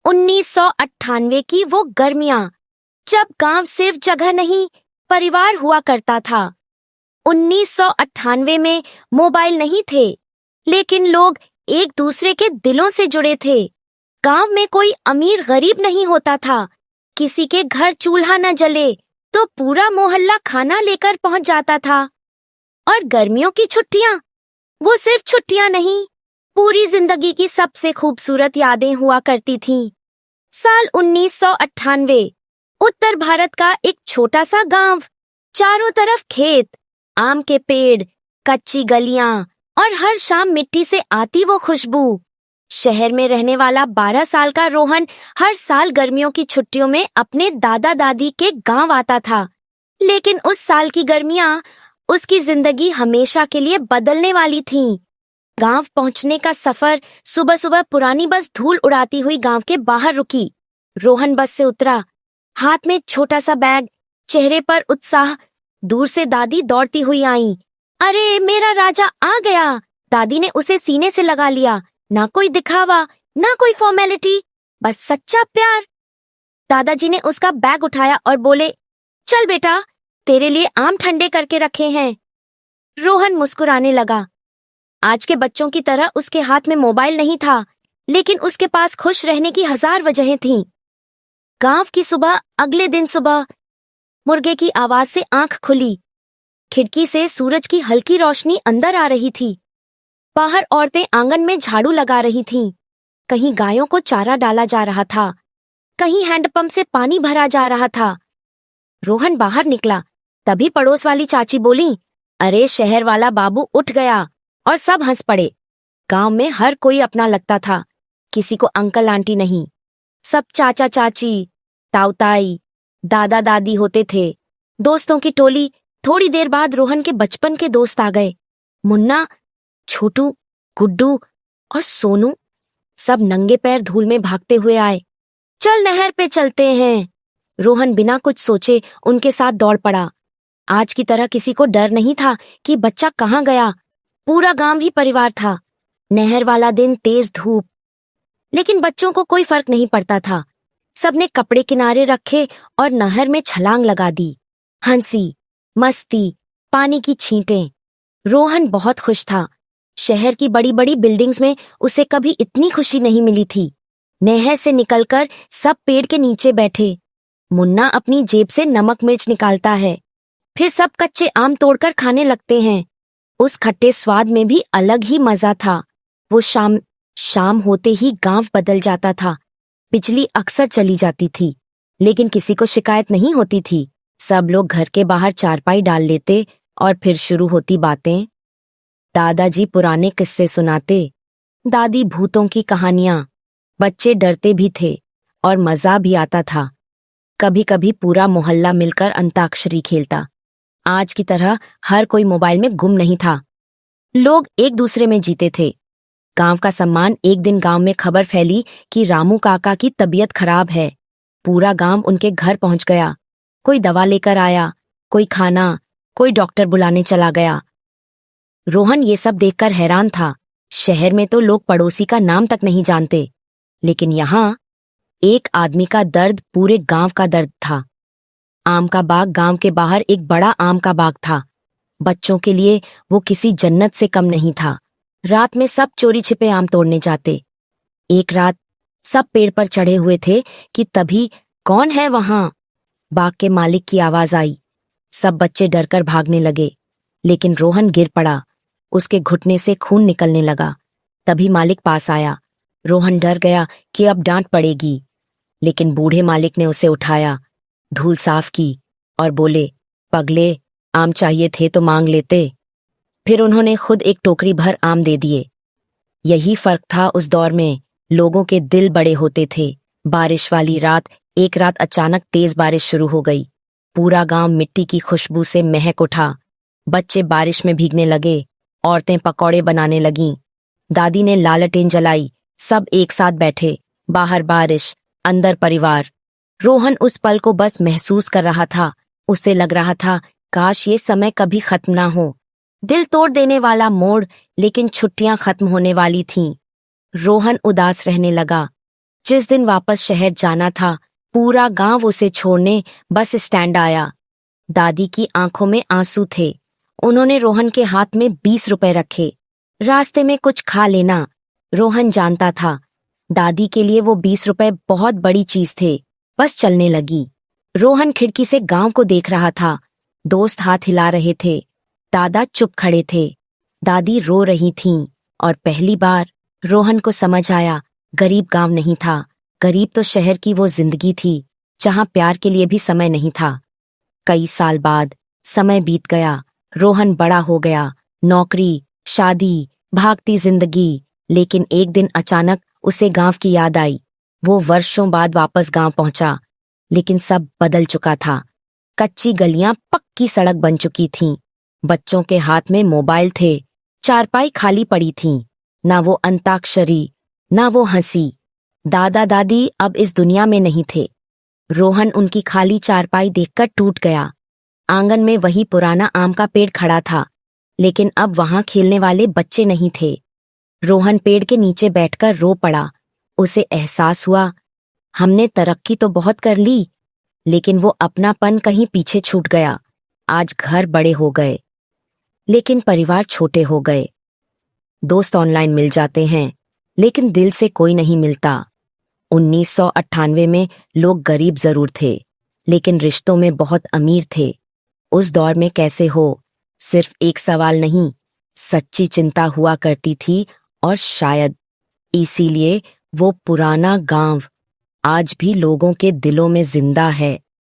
1998 की वो गर्मियां, जब गांव सिर्फ जगह नहीं, परिवार हुआ करता था। 1998 में मोबाइल नहीं थे, लेकिन लोग एक दूसरे के दिलों से जुड़े थे। गांव में कोई अमीर गरीब नहीं होता था। किसी के घर चूल्हा न जले तो पूरा मोहल्ला खाना लेकर पहुंच जाता था। और गर्मियों की छुट्टियां, वो सिर्फ छुट्टियां नहीं, पूरी जिंदगी की सबसे खूबसूरत यादें हुआ करती थीं। साल 1998, उत्तर भारत का एक छोटा सा गांव, चारों तरफ खेत, आम के पेड़, कच्ची गलियां और हर शाम मिट्टी से आती वो खुशबू। शहर में रहने वाला 12 साल का रोहन हर साल गर्मियों की छुट्टियों में अपने दादा दादी के गांव आता था। लेकिन उस साल की गर्मियां उसकी जिंदगी हमेशा के लिए बदलने वाली थीं। गांव पहुंचने का सफर सुबह सुबह पुरानी बस धूल उड़ाती हुई गांव के बाहर रुकी। रोहन बस से उतरा, हाथ में छोटा सा बैग, चेहरे पर उत्साह। दूर से दादी दौड़ती हुई आई। अरे मेरा राजा आ गया! दादी ने उसे सीने से लगा लिया। ना कोई दिखावा, ना कोई फॉर्मेलिटी, बस सच्चा प्यार। दादाजी ने उसका बैग उठाया और बोले, चल बेटा, तेरे लिए आम ठंडे करके रखे हैं। रोहन मुस्कुराने लगा। आज के बच्चों की तरह उसके हाथ में मोबाइल नहीं था, लेकिन उसके पास खुश रहने की 1000 वजहें थीं। गांव की सुबह, अगले दिन सुबह, मुर्गे की आवाज से आंख खुली। खिड़की से सूरज की हल्की रोशनी अंदर आ रही थी। बाहर औरतें आंगन में झाड़ू लगा रही थीं। कहीं गायों को चारा डाला जा रहा था, कहीं हैंडपंप से पानी भरा जा रहा था। रोहन बाहर निकला, तभी पड़ोस वाली चाची बोली, अरे शहर वाला बाबू उठ गया, और सब हंस पड़े। गांव में हर कोई अपना लगता था, किसी को अंकल आंटी नहीं, सब चाचा चाची, ताऊ ताई, दादा दादी होते थे। दोस्तों की टोली। थोड़ी देर बाद रोहन के बचपन के दोस्त आ गए। मुन्ना, छोटू, गुड्डू और सोनू, सब नंगे पैर धूल में भागते हुए आए। चल नहर पे चलते हैं। रोहन बिना कुछ सोचे उनके साथ दौड़ पड़ा। आज की तरह किसी को डर नहीं था कि बच्चा कहाँ गया। पूरा गांव ही परिवार था। नहर वाला दिन, तेज धूप, लेकिन बच्चों को कोई फर्क नहीं पड़ता था। सबने कपड़े किनारे रखे और नहर में छलांग लगा दी। हंसी, मस्ती, पानी की छींटें। रोहन बहुत खुश था। शहर की बड़ी बड़ी बिल्डिंग्स में उसे कभी इतनी खुशी नहीं मिली थी। नहर से निकलकर सब पेड़ के नीचे बैठे। मुन्ना अपनी जेब से नमक मिर्च निकालता है, फिर सब कच्चे आम तोड़कर खाने लगते हैं। उस खट्टे स्वाद में भी अलग ही मजा था। वो शाम होते ही गांव बदल जाता था। बिजली अक्सर चली जाती थी, लेकिन किसी को शिकायत नहीं होती थी। सब लोग घर के बाहर चारपाई डाल लेते और फिर शुरू होती बातें। दादाजी पुराने किस्से सुनाते, दादी भूतों की कहानियां। बच्चे डरते भी थे और मजा भी आता था। कभी कभी पूरा मोहल्ला मिलकर अंताक्षरी खेलता। आज की तरह हर कोई मोबाइल में गुम नहीं था। लोग एक दूसरे में जीते थे। गांव का सम्मान। एक दिन गांव में खबर फैली कि रामू काका की तबीयत खराब है। पूरा गांव उनके घर पहुंच गया। कोई दवा लेकर आया, कोई खाना, कोई डॉक्टर बुलाने चला गया। रोहन ये सब देखकर हैरान था। शहर में तो लोग पड़ोसी का नाम तक नहीं जानते, लेकिन यहाँ एक आदमी का दर्द पूरे गांव का दर्द था। आम का बाग। गांव के बाहर एक बड़ा आम का बाग था। बच्चों के लिए वो किसी जन्नत से कम नहीं था। रात में सब चोरी छिपे आम तोड़ने जाते। एक रात सब पेड़ पर चढ़े हुए थे कि तभी कौन है वहां? बाग के मालिक की आवाज आई। सब बच्चे डरकर भागने लगे, लेकिन रोहन गिर पड़ा। उसके घुटने से खून निकलने लगा। तभी मालिक पास आया। रोहन डर गया कि अब डांट पड़ेगी, लेकिन बूढ़े मालिक ने उसे उठाया, धूल साफ की और बोले, पगले, आम चाहिए थे तो मांग लेते। फिर उन्होंने खुद एक टोकरी भर आम दे दिए। यही फर्क था उस दौर में। लोगों के दिल बड़े होते थे। बारिश वाली रात, एक रात अचानक तेज बारिश शुरू हो गई। पूरा गांव मिट्टी की खुशबू से महक उठा। बच्चे बारिश में भीगने लगे, औरतें पकौड़े बनाने लगीं। दादी ने लालटेन जलाई। सब एक साथ बैठे। बाहर बारिश, अंदर परिवार। रोहन उस पल को बस महसूस कर रहा था। उसे लग रहा था काश ये समय कभी खत्म ना हो। दिल तोड़ देने वाला मोड़, लेकिन छुट्टियां खत्म होने वाली थीं। रोहन उदास रहने लगा। जिस दिन वापस शहर जाना था, पूरा गांव उसे छोड़ने बस स्टैंड आया। दादी की आंखों में आंसू थे। उन्होंने रोहन के हाथ में 20 रुपए रखे। रास्ते में कुछ खा लेना। रोहन जानता था दादी के लिए वो 20 रुपए बहुत बड़ी चीज थे। बस चलने लगी। रोहन खिड़की से गांव को देख रहा था। दोस्त हाथ हिला रहे थे। दादा चुप खड़े थे। दादी रो रही थीं और पहली बार रोहन को समझ आया, गरीब गांव नहीं था, गरीब तो शहर की वो जिंदगी थी जहां प्यार के लिए भी समय नहीं था। कई साल बाद समय बीत गया। रोहन बड़ा हो गया, नौकरी, शादी, भागती जिंदगी। लेकिन एक दिन अचानक उसे गांव की याद आई। वो वर्षों बाद वापस गांव पहुंचा, लेकिन सब बदल चुका था। कच्ची गलियां पक्की सड़क बन चुकी थीं। बच्चों के हाथ में मोबाइल थे। चारपाई खाली पड़ी थीं। ना वो अंताक्षरी, ना वो हंसी। दादा दादी अब इस दुनिया में नहीं थे। रोहन उनकी खाली चारपाई देखकर टूट गया। आंगन में वही पुराना आम का पेड़ खड़ा था, लेकिन अब वहां खेलने वाले बच्चे नहीं थे। रोहन पेड़ के नीचे बैठकर रो पड़ा। उसे एहसास हुआ, हमने तरक्की तो बहुत कर ली, लेकिन वो अपनापन कहीं पीछे छूट गया। आज घर बड़े हो गए, लेकिन परिवार छोटे हो गए। दोस्त ऑनलाइन मिल जाते हैं, लेकिन दिल से कोई नहीं मिलता। 1998 में लोग गरीब जरूर थे, लेकिन रिश्तों में बहुत अमीर थे। उस दौर में कैसे हो, सिर्फ एक सवाल नहीं, सच्ची चिंता हुआ करती थी। और शायद इसीलिए वो पुराना गांव आज भी लोगों के दिलों में जिंदा है।